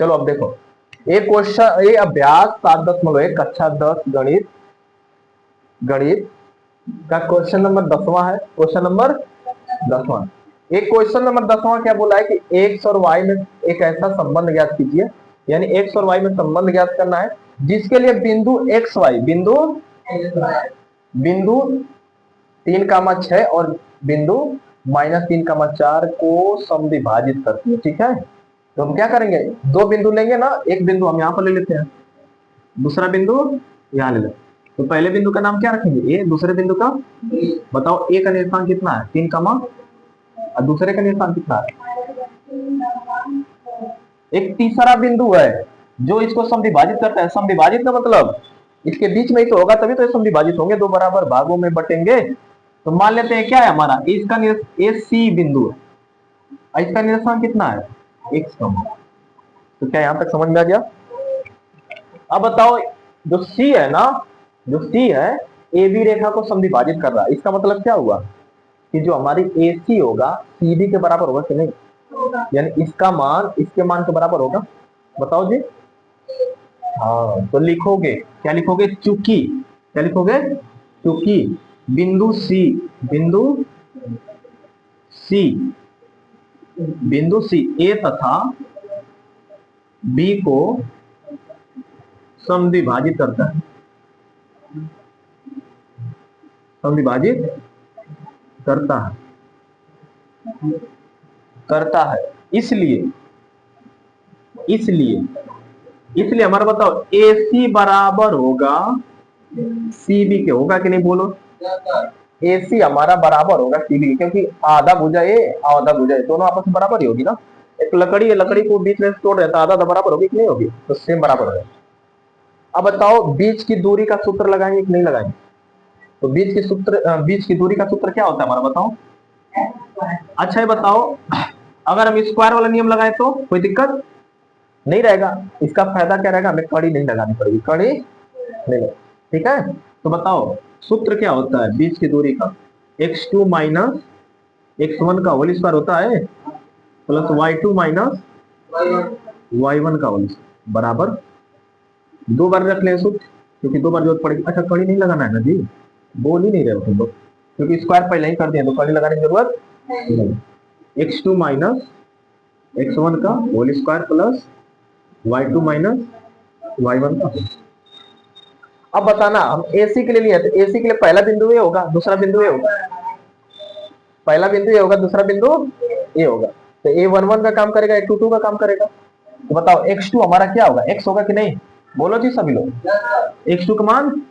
चलो अब देखो, एक क्वेश्चन, ये अभ्यास 7.1 कक्षा 10 गणित गणित का क्वेश्चन नंबर 10वां है। क्वेश्चन नंबर 10वां। एक क्वेश्चन नंबर 10वां क्या बोला है कि एक्स और वाई में एक ऐसा संबंध ज्ञात कीजिए, यानी एक्स और वाई में संबंध ज्ञात करना है जिसके लिए बिंदु एक्स वाई, बिंदु 3,6 और बिंदु -3,4 को समविभाजित करती है। ठीक है, तो हम क्या करेंगे, दो बिंदु लेंगे ना, एक बिंदु हम यहाँ पर ले लेते हैं, दूसरा बिंदु यहाँ ले लेते हैं। तो पहले बिंदु का नाम क्या रखेंगे, ए, दूसरे बिंदु का बताओ, ए का निर्देशांक कितना है 3, और दूसरे का निर्देशांक कितना है। एक तीसरा बिंदु है जो इसको समविभाजित करता है। समविभाजित का मतलब इसके बीच में ही तो होगा, तभी तो ये समविभाजित होंगे, दो बराबर भागों में बटेंगे। तो मान लेते हैं क्या है हमारा, इसका ए सी बिंदु है, इसका निर्देशांक कितना है x। तो क्या यहां तक समझ में आ गया। अब बताओ, जो C है ना, जो C है ए बी रेखा को समविभाजित कर रहा है, इसका मतलब क्या हुआ कि जो हमारी AC होगा CD के बराबर होगा कि नहीं, यानी इसका मान इसके मान के बराबर होगा। बताओ जी। हाँ, तो लिखोगे क्या, लिखोगे चूंकि, क्या लिखोगे, चूंकि बिंदु C, बिंदु C A तथा B को समविभाजित करता है, समविभाजित करता है, इसलिए हमारा बताओ AC बराबर होगा CB के, होगा कि नहीं बोलो। AC हमारा बराबर होगा CB, क्योंकि आधा भुजा A आधा भुजा A दोनों आपस में बराबर ही होगी ना। एक लकड़ी है, लकड़ी को बीच में तोड़ रहे तो आधा बराबर होगी कि नहीं होगी, तो सेम बराबर है। अब बताओ बीच की दूरी का सूत्र लगाएंगे कि नहीं लगाएंगे। तो बीच की दूरी का सूत्र क्या होता है हमारा, बताओ। अच्छा ये बताओ, अगर हम स्क्वायर वाला नियम लगाए तो कोई दिक्कत नहीं रहेगा। इसका फायदा क्या रहेगा, हमें कड़ी नहीं लगानी पड़ेगी, कड़ी नहीं। ठीक है, तो बताओ सूत्र क्या होता है बीच की दूरी का, x2 माइनस x1 का होल स्क्वायर होता है प्लस y2 माइनस y1 का होल स्क्वायर बराबर, दो बार रख ले सूत्र, क्योंकि दो बार जरूरत पड़ेगी। अच्छा कड़ी नहीं लगाना है ना जी, बोल ही नहीं रहे हो तुम लोग, क्योंकि स्क्वायर पहले ही कर दिया तो कड़ी लगाने की जरूरत नहीं। x2 माइनस x1 का whole square plus y2 minus y1 का। अब बताना, हम AC के लिए लिए तो AC के लिए पहला बिंदु ए होगा, दूसरा बिंदु ए होगा, पहला बिंदु ए होगा, दूसरा बिंदु ए होगा। तो A11 का काम करेगा, A22 का काम करेगा। तो बताओ x2 हमारा क्या होगा, x होगा कि नहीं, बोलो जी सभी लोग। x2 का मान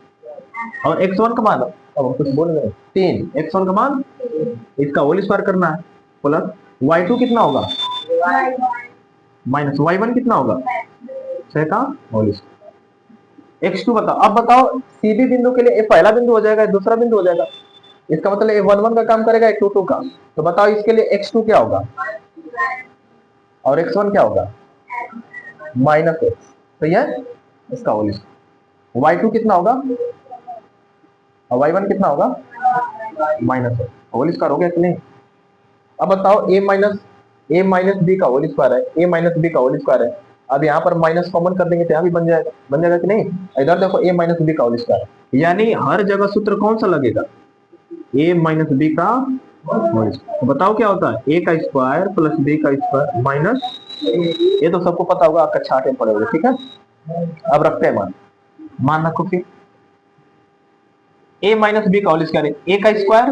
और x1 का मान, अब कुछ बोल रहे 3, x1 का मान इसका होल स्क्वायर करना है प्लस y2 कितना होगा माइनस y1 कितना होगा 6 का होल स्क्वायर। x2 बताओ। अब बताओ CB बिंदु के लिए ये पहला बिंदु हो जाएगा, दूसरा बिंदु हो जाएगा, इसका मतलब A11 का काम करेगा, A22 का। तो बताओ इसके लिए x2 क्या होगा और x1 क्या होगा माइनस x, तो यह इसका होल स्क्वायर। y2 कितना होगा और y1 कितना होगा माइनस x, होल स्क्वायर हो गया कि नहीं। अब बताओ a माइनस बी का होल स्क्वायर है, a माइनस बी का होल स्क्वायर है। अब यहाँ पर माइनस कॉमन कर देंगे तो यहाँ भी बन जाएगा कि नहीं। इधर देखो a माइनस बी का होल स्क्वायर है, यानी हर जगह सूत्र कौन सा लगेगा, a माइनस बी का होल स्क्वायर। तो बताओ क्या होता है, a का स्क्वायर प्लस b का स्क्वायर माइनस, ये तो सबको पता होगा, कक्षा 8 में पढ़े होंगे। ठीक है, अब रखते हैं मान रखो फिर a माइनस बी का होल स्क्वायर है, a का स्क्वायर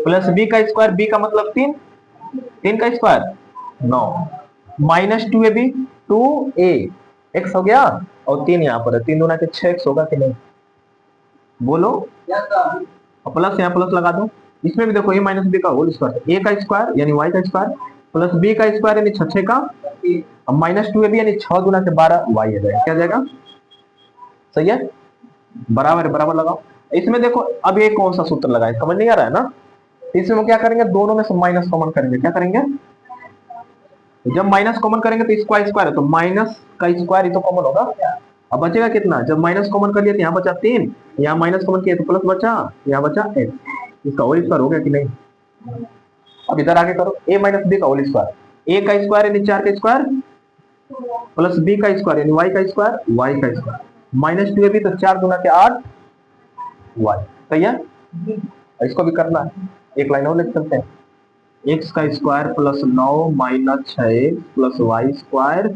प्लस b का स्क्वायर, b का मतलब 3 का square 9 minus 2ab 2a x हो गया, और 3 यहाँ पर है, 3 दूना के 6x होगा कि नहीं, बोलो। और प्लस यहाँ प्लस लगा दो, इसमें भी देखो a माइनस बी का होल स्क्वायर, a का स्क्वायर यानी y का स्क्वायर प्लस b का स्क्वायर यानी 6 का, अब माइनस 2ab यानी 6 दूना के 12 y आ जाएगा, क्या जाएगा, सही है, बराबर बराबर लगाओ। इसमें देखो अब ये कौन सा सूत्र लगाए, समझ नहीं आ रहा है ना। इसमें हम क्या करेंगे, दोनों में से माइनस कॉमन करेंगे, क्या करेंगे, जब माइनस कॉमन करेंगे तो इसका स्क्वायर है, तो माइनस का स्क्वायर ही तो कॉमन होगा। अब बचेगा कितना, जब माइनस कॉमन कर लिया तो यहाँ बचा 3, यहाँ माइनस कॉमन किया तो प्लस बचा, यहाँ बचा x, इसका होल स्क्वायर हो गया कि नहीं। अब इधर आगे करो a माइनस बी का होल स्क्वायर, a का स्क्वायर यानी 4 का स्क्वायर प्लस बी का स्क्वायर यानी वाई का स्क्वायर, वाई का स्क्वायर माइनस 2ab तो 4 गुना के 8 वाई। सही है, इसको भी करना है, एक लाइन और लिख सकते हैं। एक्स का square plus 9 minus 6 plus y square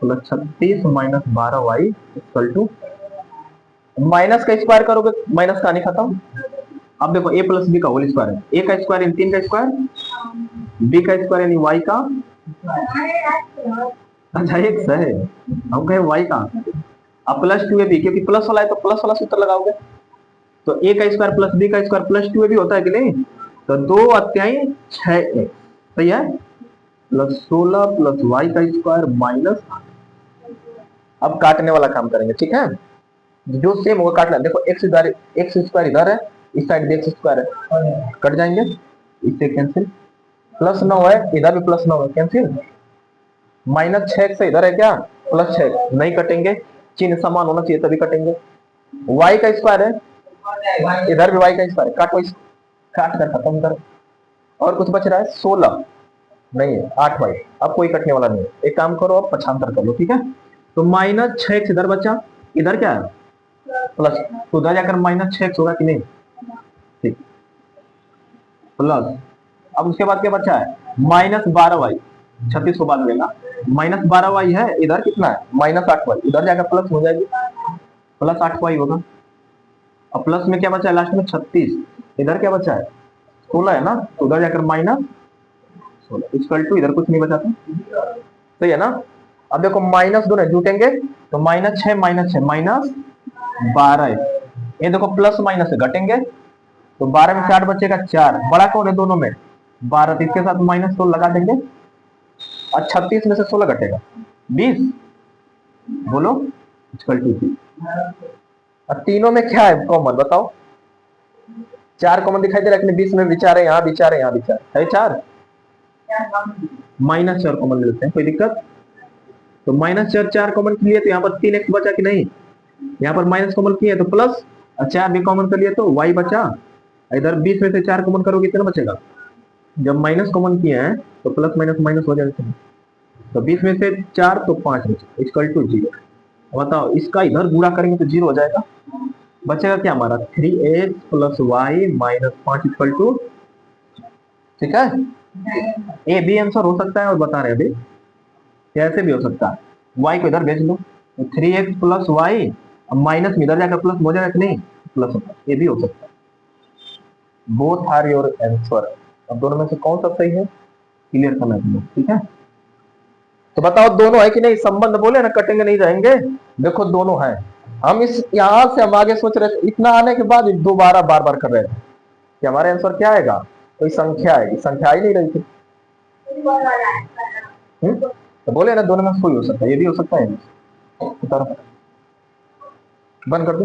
plus 36 minus 12 y equal to, minus का स्क्वायर करोगे माइनस का नहीं खत्म। अब देखो ए प्लस बी का होल स्क्वायर है, ए का स्क्वायर यानी 3 का स्क्वायर, बी का स्क्वायर यानी वाई का, अच्छा एक्स है, हम कहे वाई का। अब प्लस 2ab क्योंकि प्लस वाला है तो प्लस वाला सूत्र लगाओगे, तो ए का स्क्वायर प्लस बी का स्क्वायर प्लस 2ab होता है कि नहीं, तो 2 अत्याई 6x, सही है, प्लस 16 प्लस वाई का स्क्वायर माइनस। अब काटने वाला काम करेंगे, ठीक है, जो सेम होगा काटना। देखो एक्स इधर, एक्स स्क्वायर इधर है, इस साइड भी एक्स स्क्वायर है, कट जाएंगे, इससे कैंसिल। प्लस 9 है इधर भी, प्लस 9 है कैंसिल। माइनस 6 से इधर है क्या, प्लस 6 नहीं कटेंगे, चिन्ह समान होना चाहिए तभी कटेंगे। वाई का स्क्वायर है इधर भी, वाई का स्क्वायर है, काटो इसको, काट कर खत्म करो। और कुछ बच रहा है 16 नहीं है, 8 वाई। अब कोई कटने वाला नहीं है, एक काम करो अब पक्षांतर कर लो, ठीक है। तो माइनस 6 इधर बचा, इधर क्या है प्लस, तो उधर जाकर माइनस 6 होगा कि नहीं, ठीक, प्लस। अब उसके बाद क्या बचा है माइनस 12 वाई, 36 को बाद लेना, माइनस 12 वाई है, इधर कितना है माइनस 8 वाई, इधर जाकर प्लस हो जाएगी, प्लस 8 वाई होगा। अब प्लस में क्या बचा है लास्ट में 36, इधर क्या बचा है 16 है ना, तो उधर जाकर माइनस 16 इक्वल टू, इधर कुछ नहीं बचा था, सही है ना। अब देखो माइनस दोनों जुटेंगे तो -6 -6 -12, ये देखो प्लस माइनस से घटेंगे, तो 12 में 4 बचेगा 4, बड़ा कौन है दोनों में 12, तो इसके साथ माइनस 16 लगा देंगे, और 36 में से 16 घटेगा 20, बोलो इक्वल टू 20। और तीनों में क्या है कॉमन बताओ, 4 कॉमन दिखाई दे रहा है, 20 में विचार है, यहाँ विचार है, यहाँ विचार है, 4 -4 कॉमन मिलते हैं, कोई दिक्कत। तो -4 4 कॉमन के लिए तो यहाँ पर 3x बचा कि नहीं, यहाँ पर माइनस कॉमन किया तो प्लस, और 4 भी कॉमन कर लिए तो y बचा, इधर 20 में से 4 कॉमन करोगे कितना बचेगा, जब माइनस कॉमन किया है तो प्लस माइनस माइनस हो जाएगा, तो 20 में से 4 तो 5 बचे इक्वल टू 0। बताओ इसका इधर गुणा करेंगे तो 0 हो जाएगा, बचेगा क्या हमारा 3x plus y minus 5 equal to, ठीक है। ए बी आंसर हो सकता है, और बता रहे अभी कैसे भी हो सकता है, y को इधर भेज लो, तो 3x प्लस वाई, माइनस में इधर जाकर प्लस हो जाएगा कि नहीं, प्लस होता है, ये भी हो सकता है। बोथ आर योर आंसर, अब दोनों में से कौन सा सही है क्लियर करना है, ठीक है। तो बताओ दोनों है कि नहीं, संबंध बोले ना कटेंगे नहीं जाएंगे, देखो दोनों है। हम इस यहां से हम आगे सोच रहे थे, इतना आने के बाद दोबारा बार बार कर रहे थे कि हमारे आंसर क्या आएगा, कोई संख्या आएगी, संख्या ही नहीं रही थी। तो बोले ना दोनों में कोई हो सकता है, ये भी हो सकता है, बंद कर दो।